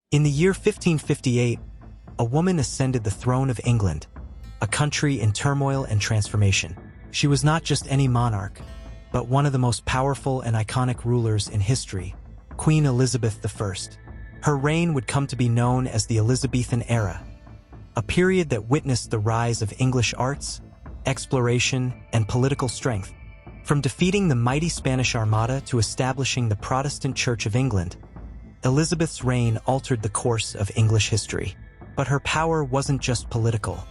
In the year 1558, a woman ascended the throne of England, a country in turmoil and transformation. She was not just any monarch, but one of the most powerful and iconic rulers in history, Queen Elizabeth I. Her reign would come to be known as the Elizabethan era, a period that witnessed the rise of English arts, exploration, and political strength. From defeating the mighty Spanish Armada to establishing the Protestant Church of England, Elizabeth's reign altered the course of English history. But her power wasn't just political.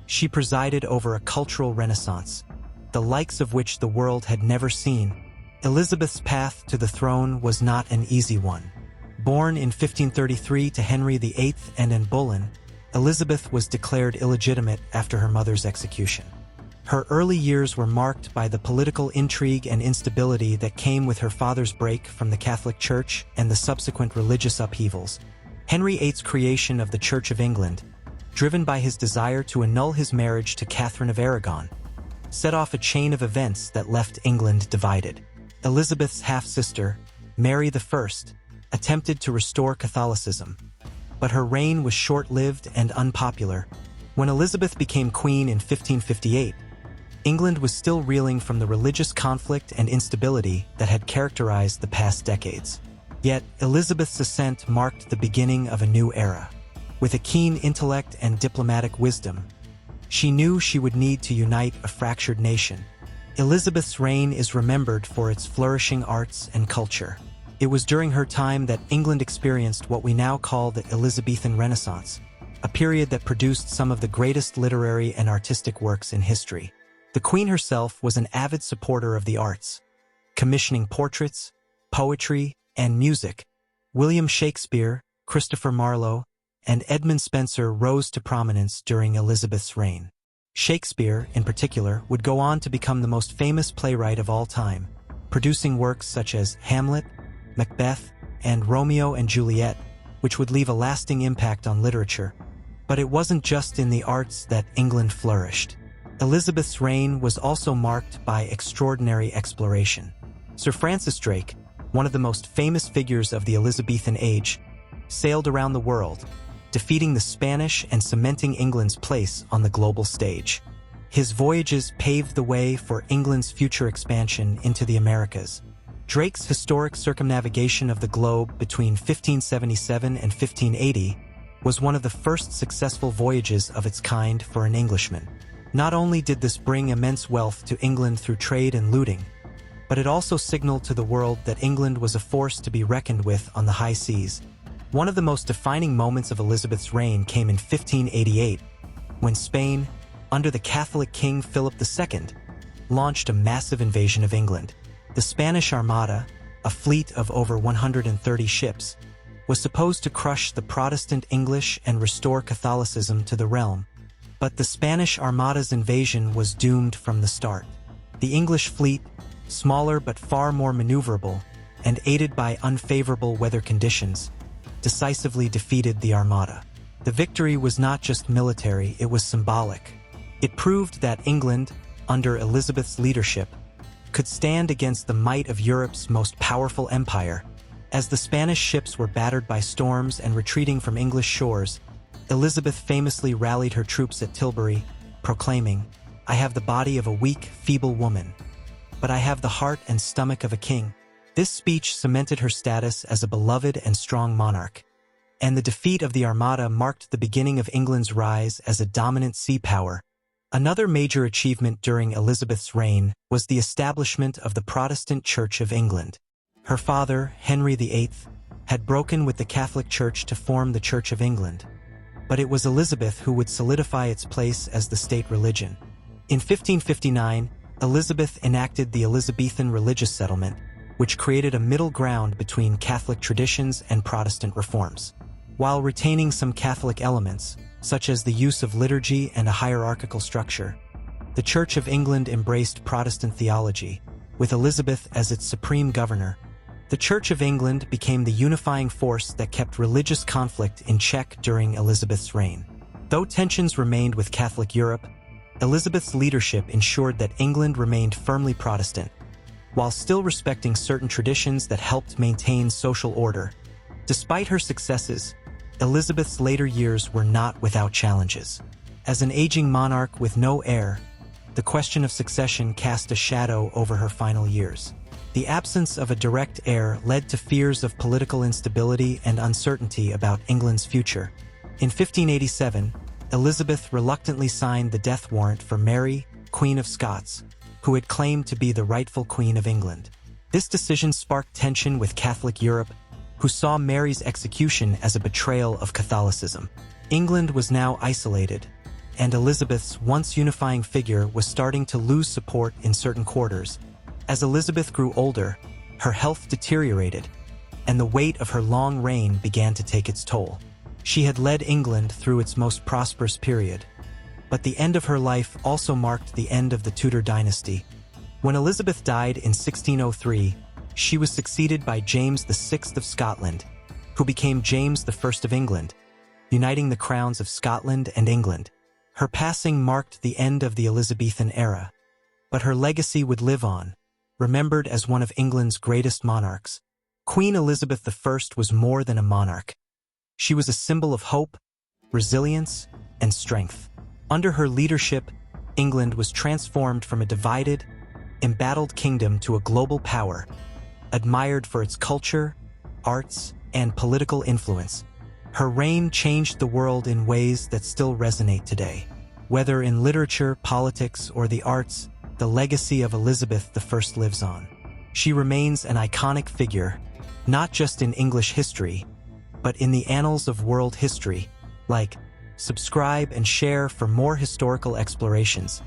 She presided over a cultural renaissance, the likes of which the world had never seen. Elizabeth's path to the throne was not an easy one. Born in 1533 to Henry VIII and Anne Boleyn, Elizabeth was declared illegitimate after her mother's execution. Her early years were marked by the political intrigue and instability that came with her father's break from the Catholic Church and the subsequent religious upheavals. Henry VIII's creation of the Church of England, driven by his desire to annul his marriage to Catherine of Aragon, set off a chain of events that left England divided. Elizabeth's half-sister, Mary I, attempted to restore Catholicism, but her reign was short-lived and unpopular. When Elizabeth became queen in 1558, England was still reeling from the religious conflict and instability that had characterized the past decades. Yet, Elizabeth's ascent marked the beginning of a new era. With a keen intellect and diplomatic wisdom, she knew she would need to unite a fractured nation. Elizabeth's reign is remembered for its flourishing arts and culture. It was during her time that England experienced what we now call the Elizabethan Renaissance, a period that produced some of the greatest literary and artistic works in history. The Queen herself was an avid supporter of the arts, commissioning portraits, poetry, and music. William Shakespeare, Christopher Marlowe, and Edmund Spenser rose to prominence during Elizabeth's reign. Shakespeare, in particular, would go on to become the most famous playwright of all time, producing works such as Hamlet, Macbeth, and Romeo and Juliet, which would leave a lasting impact on literature. But it wasn't just in the arts that England flourished. Elizabeth's reign was also marked by extraordinary exploration. Sir Francis Drake, one of the most famous figures of the Elizabethan age, sailed around the world, defeating the Spanish and cementing England's place on the global stage. His voyages paved the way for England's future expansion into the Americas. Drake's historic circumnavigation of the globe between 1577 and 1580 was one of the first successful voyages of its kind for an Englishman. Not only did this bring immense wealth to England through trade and looting, but it also signaled to the world that England was a force to be reckoned with on the high seas. One of the most defining moments of Elizabeth's reign came in 1588, when Spain, under the Catholic King Philip II, launched a massive invasion of England. The Spanish Armada, a fleet of over 130 ships, was supposed to crush the Protestant English and restore Catholicism to the realm. But the Spanish Armada's invasion was doomed from the start. The English fleet, smaller but far more maneuverable, and aided by unfavorable weather conditions, decisively defeated the Armada. The victory was not just military, it was symbolic. It proved that England, under Elizabeth's leadership, could stand against the might of Europe's most powerful empire. As the Spanish ships were battered by storms and retreating from English shores, Elizabeth famously rallied her troops at Tilbury, proclaiming, "I have the body of a weak, feeble woman, but I have the heart and stomach of a king." This speech cemented her status as a beloved and strong monarch, and the defeat of the Armada marked the beginning of England's rise as a dominant sea power. Another major achievement during Elizabeth's reign was the establishment of the Protestant Church of England. Her father, Henry VIII, had broken with the Catholic Church to form the Church of England, but it was Elizabeth who would solidify its place as the state religion. In 1559, Elizabeth enacted the Elizabethan religious settlement, which created a middle ground between Catholic traditions and Protestant reforms. While retaining some Catholic elements, such as the use of liturgy and a hierarchical structure, the Church of England embraced Protestant theology, with Elizabeth as its supreme governor. The Church of England became the unifying force that kept religious conflict in check during Elizabeth's reign. Though tensions remained with Catholic Europe, Elizabeth's leadership ensured that England remained firmly Protestant, while still respecting certain traditions that helped maintain social order. Despite her successes, Elizabeth's later years were not without challenges. As an aging monarch with no heir, the question of succession cast a shadow over her final years. The absence of a direct heir led to fears of political instability and uncertainty about England's future. In 1587, Elizabeth reluctantly signed the death warrant for Mary, Queen of Scots, who had claimed to be the rightful Queen of England. This decision sparked tension with Catholic Europe, who saw Mary's execution as a betrayal of Catholicism. England was now isolated, and Elizabeth's once unifying figure was starting to lose support in certain quarters. As Elizabeth grew older, her health deteriorated, and the weight of her long reign began to take its toll. She had led England through its most prosperous period, but the end of her life also marked the end of the Tudor dynasty. When Elizabeth died in 1603, she was succeeded by James VI of Scotland, who became James I of England, uniting the crowns of Scotland and England. Her passing marked the end of the Elizabethan era, but her legacy would live on, remembered as one of England's greatest monarchs. Queen Elizabeth I was more than a monarch. She was a symbol of hope, resilience, and strength. Under her leadership, England was transformed from a divided, embattled kingdom to a global power, admired for its culture, arts, and political influence. Her reign changed the world in ways that still resonate today. Whether in literature, politics, or the arts, the legacy of Elizabeth I lives on. She remains an iconic figure, not just in English history, but in the annals of world history. Like, subscribe and share for more historical explorations.